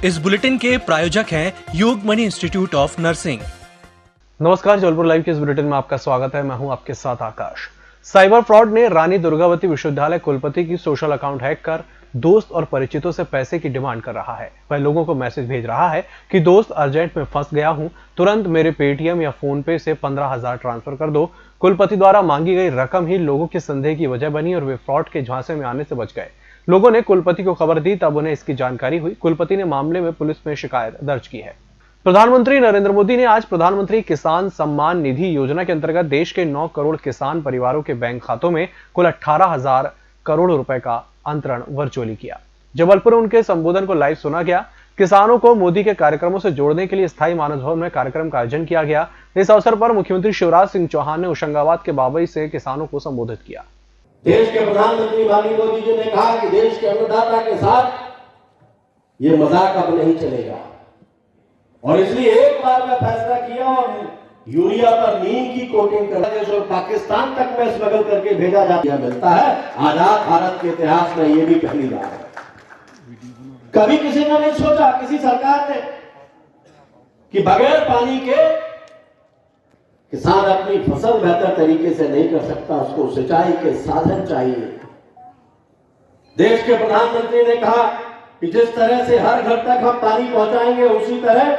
इस बुलेटिन के प्रायोजक हैं योगमणि इंस्टीट्यूट ऑफ नर्सिंग। नमस्कार, जबलपुर लाइव के इस बुलेटिन में आपका स्वागत है। मैं हूं आपके साथ आकाश। साइबर फ्रॉड ने रानी दुर्गावती विश्वविद्यालय कुलपति की सोशल अकाउंट हैक कर दोस्त और परिचितों से पैसे की डिमांड कर रहा है। वह लोगों को मैसेज भेज रहा है कि दोस्त अर्जेंट में फंस गया हूं, तुरंत मेरे पेटीएम या फोन पे से 15,000 ट्रांसफर कर दो। कुलपति द्वारा मांगी गई रकम ही लोगों के संदेह की वजह बनी और वे फ्रॉड के झांसे में आने से बच गए। लोगों ने कुलपति को खबर दी, तब उन्हें इसकी जानकारी हुई। कुलपति ने मामले में पुलिस में शिकायत दर्ज की है। प्रधानमंत्री नरेंद्र मोदी ने आज प्रधानमंत्री किसान सम्मान निधि योजना के अंतर्गत देश के 9 करोड़ किसान परिवारों के बैंक खातों में कुल 18,000 करोड़ रुपए का अंतरण वर्चुअली किया। जबलपुर में उनके संबोधन को लाइव सुना गया। किसानों को मोदी के कार्यक्रमों से जोड़ने के लिए स्थायी मानस भवन में कार्यक्रम का आयोजन किया गया। इस अवसर पर मुख्यमंत्री शिवराज सिंह चौहान ने होशंगाबाद के बाबई से किसानों को संबोधित किया। देश के प्रधानमंत्री माननीय मोदी जी ने कहा कि देश के अन्नदाता के साथ ये मजाक अब नहीं चलेगा, और इसलिए एक बार में फैसला किया और यूरिया पर नीम की कोटिंग कर देश और पाकिस्तान तक में स्मगल करके भेजा जाता मिलता है। आजाद भारत के इतिहास में ये भी पहली बार है। कभी किसी ने नहीं सोचा, किसी सरकार ने, कि बगैर पानी के किसान अपनी फसल बेहतर तरीके से नहीं कर सकता, उसको सिंचाई के साधन चाहिए। देश के प्रधानमंत्री ने कहा कि जिस तरह से हर घर तक हम पानी पहुंचाएंगे, उसी तरह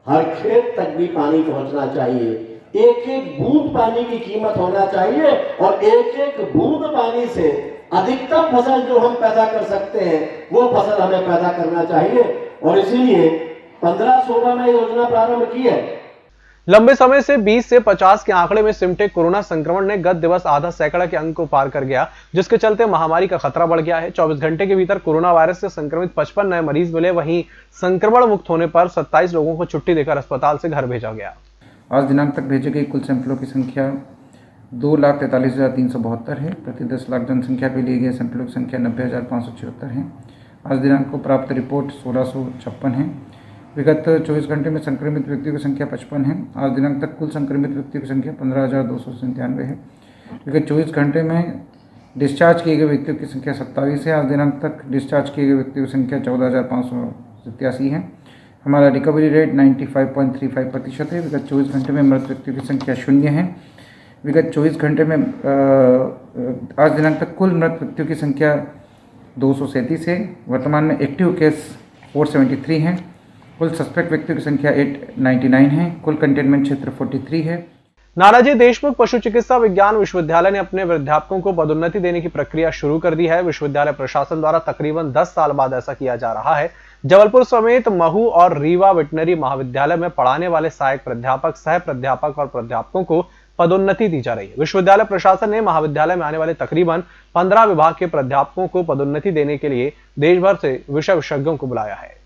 हर खेत तक भी पानी पहुंचना चाहिए। एक एक बूंद पानी की कीमत होना चाहिए, और एक एक बूंद पानी से अधिकतम फसल जो हम पैदा कर सकते हैं वो फसल हमें पैदा करना चाहिए। और इसीलिए 15-16 में योजना प्रारंभ की है। लंबे समय से 20 से 50 के आंकड़े में सिमटे कोरोना संक्रमण ने गत दिवस आधा सैकड़ा के अंक को पार कर गया, जिसके चलते महामारी का खतरा बढ़ गया है। 24 घंटे के भीतर कोरोना वायरस से संक्रमित 55 नए मरीज मिले। वहीं संक्रमण मुक्त होने पर 27 लोगों को छुट्टी देकर अस्पताल से घर भेजा गया। आज दिनांक तक भेजे गए कुल सैंपलों की संख्या 2,43,372 है। प्रति 10 लाख जनसंख्या पे लिए गए सैंपलों की संख्या 90,574 है। आज दिनांक को प्राप्त रिपोर्ट 1656 है। विगत 24 घंटे में संक्रमित व्यक्तियों की संख्या 55 है। आज दिनांक तक कुल संक्रमित व्यक्तियों की संख्या 15,297 है। विगत 24 घंटे में डिस्चार्ज किए गए व्यक्तियों की संख्या 27 है। आज दिनांक तक डिस्चार्ज किए गए व्यक्तियों की संख्या 14,587 है। हमारा रिकवरी रेट 95.35% है। विगत 24 घंटे में मृत व्यक्तियों की संख्या 0 है। विगत 24 घंटे में आज दिनांक तक कुल मृत व्यक्तियों की संख्या 237 है। वर्तमान में एक्टिव केस 473 हैं। कुल सस्पेक्ट व्यक्तियों की संख्या 899 है। कुल कंटेनमेंट क्षेत्र 43 है। नानाजी देशमुख पशु चिकित्सा विज्ञान विश्वविद्यालय ने अपने विद्यार्थों को पदोन्नति देने की प्रक्रिया शुरू कर दी है। विश्वविद्यालय प्रशासन द्वारा तकरीबन 10 साल बाद ऐसा किया जा रहा है। जबलपुर समेत महू और रीवा वेटनरी महाविद्यालय में पढ़ाने वाले सहायक प्राध्यापक, सह प्राध्यापक और प्राध्यापकों को पदोन्नति दी जा रही है। विश्वविद्यालय प्रशासन ने महाविद्यालय में आने वाले तकरीबन 15 विभाग के प्राध्यापकों को पदोन्नति देने के लिए देश भर से विषय विशेषज्ञों को बुलाया है।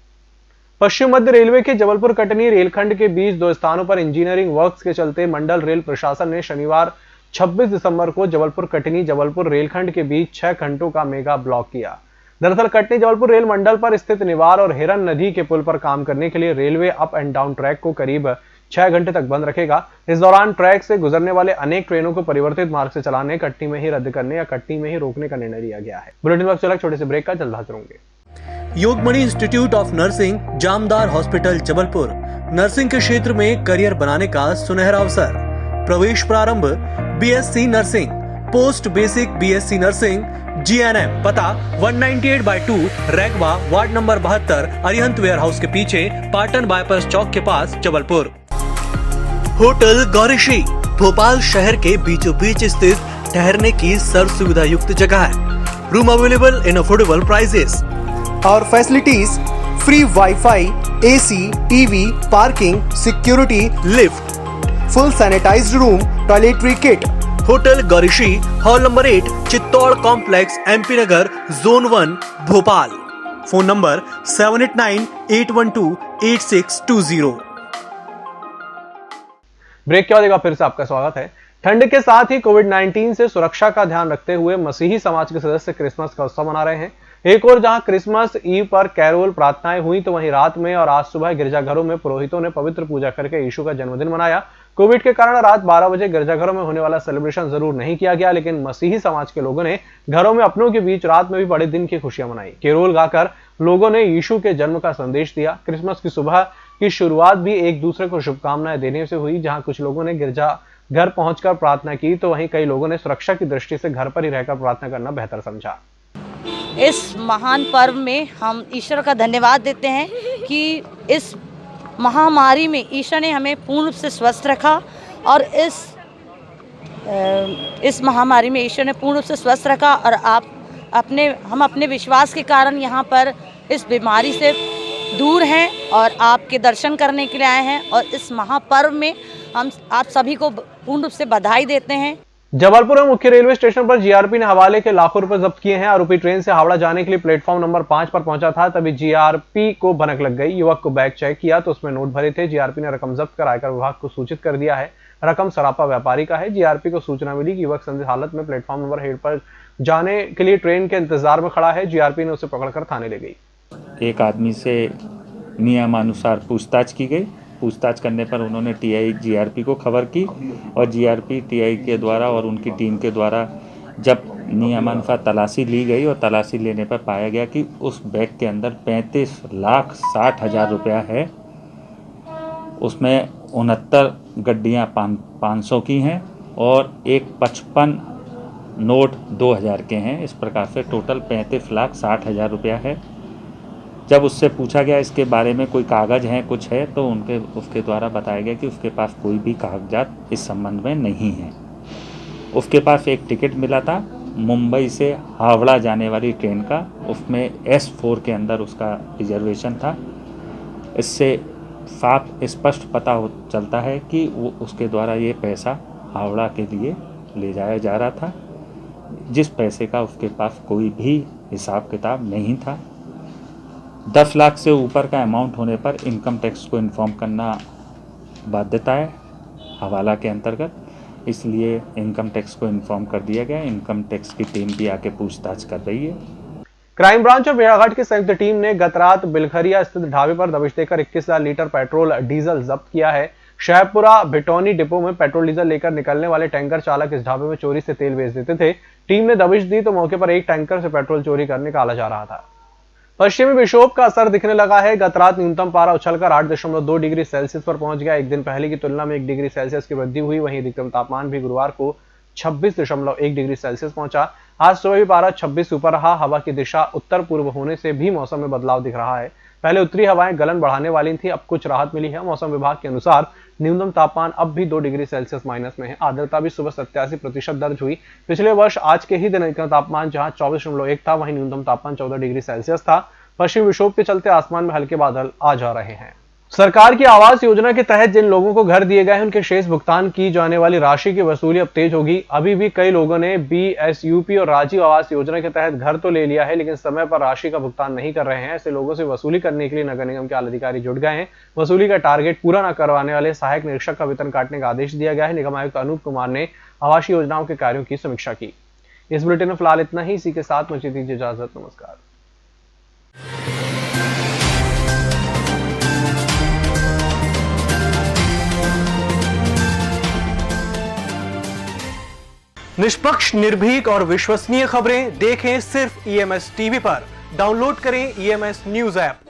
पश्चिम मध्य रेलवे के जबलपुर कटनी रेलखंड के बीच 2 स्थानों पर इंजीनियरिंग वर्क्स के चलते मंडल रेल प्रशासन ने शनिवार 26 दिसंबर को जबलपुर कटनी जबलपुर रेलखंड के बीच 6 घंटों का मेगा ब्लॉक किया। दरअसल कटनी जबलपुर रेल मंडल पर स्थित निवार और हिरन नदी के पुल पर काम करने के लिए railway up and down track को करीब 6 घंटे तक बंद रखेगा। इस दौरान ट्रैक से गुजरने वाले अनेक ट्रेनों को परिवर्तित मार्ग से चलाने, कटनी में ही रद्द करने या कटनी में ही रोकने का निर्णय लिया गया है। बुलेटिन वक्त चला, छोटे से ब्रेक का, जल्द हाजिर होंगे। Yogmani institute of nursing, Jamdar hospital Jabalpur. Nursing के क्षेत्र में करियर बनाने का सुनहरा अवसर। प्रवेश प्रारंभ BSc nursing, post basic BSc nursing, GNM. पता 198/2 Raigwa, ward number 72, Arihant warehouse के पीछे, पाटन बाईपास चौक के पास, जबलपुर। होटल गौरीश्री भोपाल शहर के बीचों बीच स्थित ठहरने की सर्व सुविधा युक्त जगह है। Room available in affordable prices और facilities free wifi, AC, TV, parking, security, lift, full sanitized room, toiletry kit. Hotel Gaurishree, hall number 8, Chittor complex, MP Nagar, zone 1, Bhopal. Phone number 7898128620। Break के बाद एक बार फिर से आपका स्वागत है। ठंड के साथ ही कोविड-19 से सुरक्षा का ध्यान रखते हुए मसीही समाज के सदस्य क्रिसमस का उत्सव मना रहे हैं। एक और जहां क्रिसमस ईव पर कैरोल प्रार्थनाएं हुई, तो वहीं रात में और आज सुबह गिरजाघरों में पुरोहितों ने पवित्र पूजा करके यीशु का जन्मदिन मनाया। कोविड के कारण रात 12 बजे गिरजाघरों में होने वाला सेलिब्रेशन जरूर नहीं किया गया, लेकिन मसीही समाज के लोगों ने घरों में अपनों के बीच रात में भी बड़े दिन की खुशियां मनाई। केरोल गाकर लोगों ने यीशु के जन्म का संदेश दिया। क्रिसमस की सुबह की शुरुआत भी एक दूसरे को शुभकामनाएं देने से हुई। जहां कुछ लोगों ने गिरजा घर पहुंचकर प्रार्थना की, तो वहीं कई लोगों ने सुरक्षा की दृष्टि से घर पर ही रहकर प्रार्थना करना बेहतर समझा। इस महान पर्व में हम ईश्वर का धन्यवाद देते हैं कि इस महामारी में ईश्वर ने हमें पूर्ण रूप से स्वस्थ रखा और इस महामारी में ईश्वर ने पूर्ण रूप से स्वस्थ रखा और हम अपने विश्वास के कारण यहाँ पर इस बीमारी से दूर हैं और आपके दर्शन करने के लिए आए हैं और इस महापर्व में हम आप सभी को पूर्ण रूप से बधाई देते हैं। जबलपुर में मुख्य रेलवे स्टेशन पर जीआरपी ने हवाले के लाखों रुपए जब्त किए हैं। आरोपी ट्रेन से हावड़ा जाने के लिए प्लेटफॉर्म नंबर 5 पर पहुंचा था, तभी जीआरपी को भनक लग गई। युवक को बैग चेक किया तो उसमें नोट भरे थे। जीआरपी ने रकम जब्त कर आयकर विभाग को सूचित कर दिया है। रकम सरापा व्यापारी का है। जीआरपी को सूचना मिली कि युवक संदिग्ध हालत में प्लेटफॉर्म नंबर 8 पर जाने के लिए ट्रेन के इंतजार में खड़ा है। जीआरपी ने उसे पकड़कर थाने ले गई। एक आदमी से नियमानुसार पूछताछ की गई। पूछताछ करने पर उन्होंने टीआई जीआरपी को खबर की और जीआरपी टीआई के द्वारा और उनकी टीम के द्वारा जब नियमानुसार तलाशी ली गई और तलाशी लेने पर पाया गया कि उस बैग के अंदर 35,60,000 रुपया है। उसमें 69 गड्डियाँ 500 की हैं और एक 55 नोट 2000 के हैं। इस प्रकार से टोटल 35,60,000 रुपया है। जब उससे पूछा गया इसके बारे में कोई कागज़ हैं कुछ है, तो उसके द्वारा बताया गया कि उसके पास कोई भी कागजात इस संबंध में नहीं है। उसके पास एक टिकट मिला था मुंबई से हावड़ा जाने वाली ट्रेन का, उसमें S4 के अंदर उसका रिजर्वेशन था। इससे साफ स्पष्ट पता चलता है कि वो उसके द्वारा ये पैसा हावड़ा के लिए ले जाया जा रहा था, जिस पैसे का उसके पास कोई भी हिसाब किताब नहीं था। 10 लाख से ऊपर का अमाउंट होने पर इनकम टैक्स को इन्फॉर्म करना बाध्यता है हवाला के अंतर्गत, इसलिए इनकम टैक्स को इन्फॉर्म कर दिया गया। इनकम टैक्स की टीम भी आके पूछताछ कर रही है। क्राइम ब्रांच और भेड़ाघाट की संयुक्त टीम ने गत रात बिलखरिया स्थित ढाबे पर दबिश देकर 21,000 लीटर पेट्रोल डीजल जब्त किया है। शहपुरा भिटौनी डिपो में पेट्रोल डीजल लेकर निकलने वाले टैंकर चालक इस ढाबे में चोरी से तेल बेच देते थे। टीम ने दबिश दी तो मौके पर एक टैंकर से पेट्रोल चोरी करने का आला जा रहा था। पश्चिमी विक्षोभ का असर दिखने लगा है। गत रात न्यूनतम पारा उछलकर 8.2 डिग्री सेल्सियस पर पहुंच गया। एक दिन पहले की तुलना में 1 डिग्री सेल्सियस की वृद्धि हुई। वहीं अधिकतम तापमान भी गुरुवार को 26.1 डिग्री सेल्सियस पहुंचा। आज सुबह भी पारा 26 ऊपर रहा। हवा की दिशा उत्तर पूर्व होने से भी मौसम में बदलाव दिख रहा है। पहले उत्तरी हवाएं गलन बढ़ाने वाली थी, अब कुछ राहत मिली है। मौसम विभाग के अनुसार न्यूनतम तापमान अब भी 2 डिग्री सेल्सियस माइनस में है। आर्द्रता भी सुबह 87% दर्ज हुई। पिछले वर्ष आज के ही दिन अधिकतम तापमान जहां 24.1 था, वहीं न्यूनतम तापमान 14 डिग्री सेल्सियस था। पश्चिमी विक्षोभ के चलते आसमान में हल्के बादल आ जा रहे हैं। सरकार की आवास योजना के तहत जिन लोगों को घर दिए गए हैं, उनके शेष भुगतान की जाने वाली राशि की वसूली अब तेज होगी। अभी भी कई लोगों ने BSUP और राजीव आवास योजना के तहत घर तो ले लिया है, लेकिन समय पर राशि का भुगतान नहीं कर रहे हैं। ऐसे लोगों से वसूली करने के लिए नगर निगम के आला अधिकारी जुट गए हैं। वसूली का टारगेट पूरा न करवाने वाले सहायक निरीक्षक का वेतन काटने का आदेश दिया गया है। निगम आयुक्त अनूप कुमार ने आवासीय योजनाओं के कार्यों की समीक्षा की। इस बुलेटिन में फिलहाल इतना ही। इसी के साथ मुझे दीजिए इजाजत। नमस्कार। निष्पक्ष, निर्भीक और विश्वसनीय खबरें देखें सिर्फ EMS टीवी पर। डाउनलोड करें EMS न्यूज ऐप।